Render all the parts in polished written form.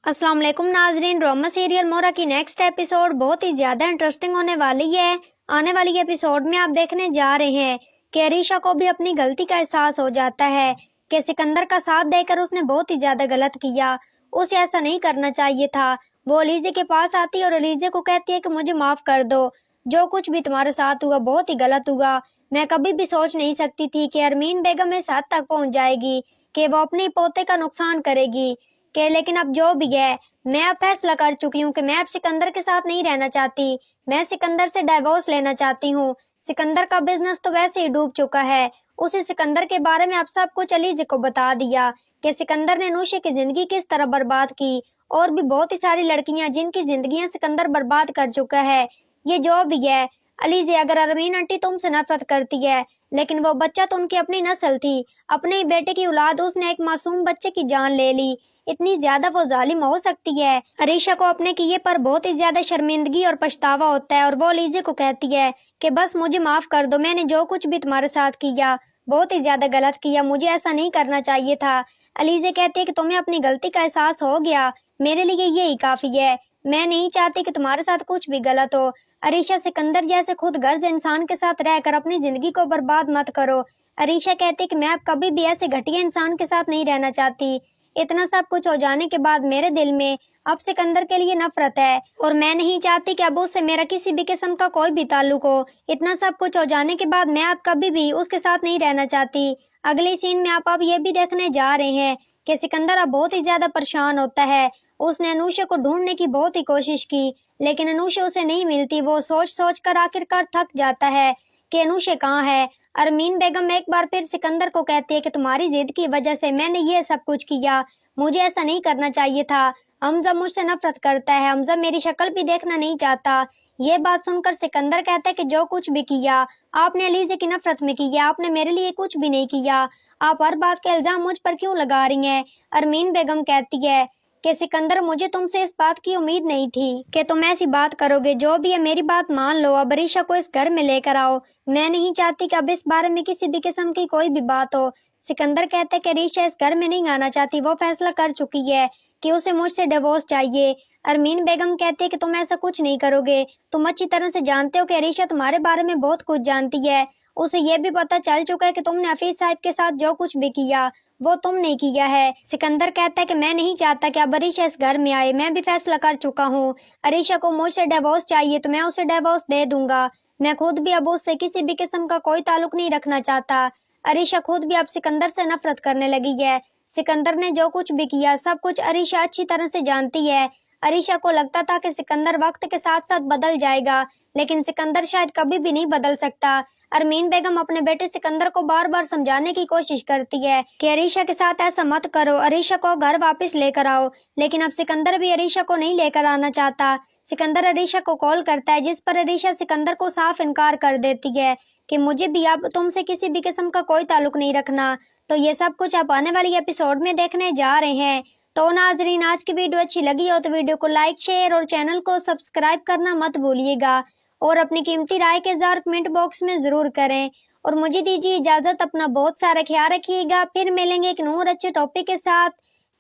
अस्सलाम वालेकुम नाजरीन। ड्रामा सीरियल मोरा की नेक्स्ट एपिसोड बहुत ही ज़्यादा इंटरेस्टिंग होने वाली है। आने वाली एपिसोड में आप देखने जा रहे हैं कि अरीशा को भी अपनी गलती का एहसास हो जाता है कि सिकंदर का साथ देकर उसने बहुत ही ज़्यादा गलत किया। उसे ऐसा नहीं करना चाहिए था। वो अलीज़े के पास आती है और अलीज़े को कहती है कि मुझे माफ़ कर दो, जो कुछ भी तुम्हारे साथ हुआ बहुत ही गलत हुआ। मैं कभी भी सोच नहीं सकती थी कि अरमीन बेगम इस हद तक पहुँच जाएगी कि वो अपने पोते का नुकसान करेगी। कि लेकिन अब जो भी है, मैं अब फैसला कर चुकी हूँ कि मैं अब सिकंदर के साथ नहीं रहना चाहती। मैं सिकंदर से डाइवोर्स लेना चाहती हूँ। सिकंदर का बिजनेस तो वैसे ही डूब चुका है। उसे सिकंदर के बारे में अब सब कुछ अलीज़े को बता दिया कि सिकंदर ने नूशे की जिंदगी किस तरह बर्बाद की, और भी बहुत ही सारी लड़कियां जिनकी जिंदगियां सिकंदर बर्बाद कर चुका है। ये जो भी है अलीज़े, अगर अरमीन आंटी तुमसे नफरत करती है, लेकिन वो बच्चा तो उनकी अपनी नस्ल थी, अपने ही बेटे की औलाद, उसने एक मासूम बच्चे की जान ले ली। इतनी ज्यादा वो जालिम हो सकती है। अरीशा को अपने किए पर बहुत ही ज्यादा शर्मिंदगी और पछतावा होता है और वो अलीज़े को कहती है कि बस मुझे माफ कर दो, मैंने जो कुछ भी तुम्हारे साथ किया बहुत ही ज्यादा गलत किया, मुझे ऐसा नहीं करना चाहिए था। अलीज़े कहती है कि तुम्हें अपनी गलती का एहसास हो गया, मेरे लिए यही काफी है। मैं नहीं चाहती कि तुम्हारे साथ कुछ भी गलत हो। अरीशा, सिकंदर जैसे खुद गर्ज इंसान के साथ रहकर अपनी जिंदगी को बर्बाद मत करो। अरीशा कहती है कि मैं अब कभी भी ऐसे घटिया इंसान के साथ नहीं रहना चाहती। इतना सब कुछ हो जाने के बाद मेरे दिल में अब सिकंदर के लिए नफरत है और मैं नहीं चाहती कि अब उससे मेरा किसी भी किस्म का कोई भी ताल्लुक हो। इतना सब कुछ हो जाने के बाद मैं अब कभी भी उसके साथ नहीं रहना चाहती। अगले सीन में आप अब ये भी देखने जा रहे हैं कि सिकंदर अब बहुत ही ज्यादा परेशान होता है। उसने अनूशा को ढूंढने की बहुत ही कोशिश की, लेकिन अनूशा उसे नहीं मिलती। वो सोच सोच कर आखिरकार थक जाता है कि अनूशा कहाँ है। अरमीन बेगम एक बार फिर सिकंदर को कहती है कि तुम्हारी जिद की वजह से मैंने ये सब कुछ किया, मुझे ऐसा नहीं करना चाहिए था। हमजा मुझसे नफरत करता है, हमजा मेरी शक्ल भी देखना नहीं चाहता। ये बात सुनकर सिकंदर कहता है कि जो कुछ भी किया आपने अलीज़े की नफरत में किया, आपने मेरे लिए कुछ भी नहीं किया। आप हर बात का इल्जाम मुझ पर क्यों लगा रही हैं? अरमीन बेगम कहती है कि सिकंदर, मुझे तुमसे इस बात की उम्मीद नहीं थी कि तुम ऐसी बात करोगे। जो भी है मेरी बात मान लो, अब अरीशा को इस घर में लेकर आओ। मैं नहीं चाहती कि अब इस बारे में किसी भी किस्म की कोई भी बात हो। सिकंदर कहता है कि अरीशा इस घर में नहीं आना चाहती, वो फैसला कर चुकी है कि उसे मुझसे डिवोर्स चाहिए। अरमीन बेगम कहती है कि तुम ऐसा कुछ नहीं करोगे। तुम अच्छी तरह से जानते हो कि अरीशा तुम्हारे बारे में बहुत कुछ जानती है। उसे ये भी पता चल चुका है कि तुमने हफीज साहब के साथ जो कुछ भी किया वो तुमने किया है। सिकंदर कहता है कि मैं नहीं चाहता कि अब अरीशा इस घर में आए, मैं भी फैसला कर चुका हूँ। अरीशा को मुझसे डिवोर्स चाहिए तो मैं उसे डिवोर्स दे दूंगा। मैं खुद भी अब उससे किसी भी किस्म का कोई ताल्लुक नहीं रखना चाहता। अरीशा खुद भी अब सिकंदर से नफरत करने लगी है। सिकंदर ने जो कुछ भी किया सब कुछ अरीशा अच्छी तरह से जानती है। अरीशा को लगता था कि सिकंदर वक्त के साथ साथ बदल जाएगा, लेकिन सिकंदर शायद कभी भी नहीं बदल सकता। अरमीन बेगम अपने बेटे सिकंदर को बार बार समझाने की कोशिश करती है कि अरीशा के साथ ऐसा मत करो, अरीशा को घर वापस लेकर आओ, लेकिन अब सिकंदर भी अरीशा को नहीं लेकर आना चाहता। सिकंदर अरीशा को कॉल करता है, जिस पर अरीशा सिकंदर को साफ इनकार कर देती है कि मुझे भी अब तुमसे किसी भी किस्म का कोई ताल्लुक नहीं रखना। तो ये सब कुछ आप आने वाली एपिसोड में देखने जा रहे हैं। तो नाजरीन, आज की वीडियो अच्छी लगी हो तो वीडियो को लाइक, शेयर और चैनल को सब्सक्राइब करना मत भूलिएगा और अपनी कीमती राय के इज़हार कमेंट बॉक्स में जरूर करें। और मुझे दीजिए इजाजत, अपना बहुत सारा ख्याल रखिएगा। फिर मिलेंगे एक नूर अच्छे टॉपिक के साथ।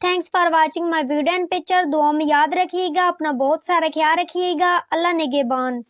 Thanks for watching my video and picture. दुआ में याद रखिएगा, अपना बहुत सारा ख्याल रखिएगा। अल्लाह निगहबान।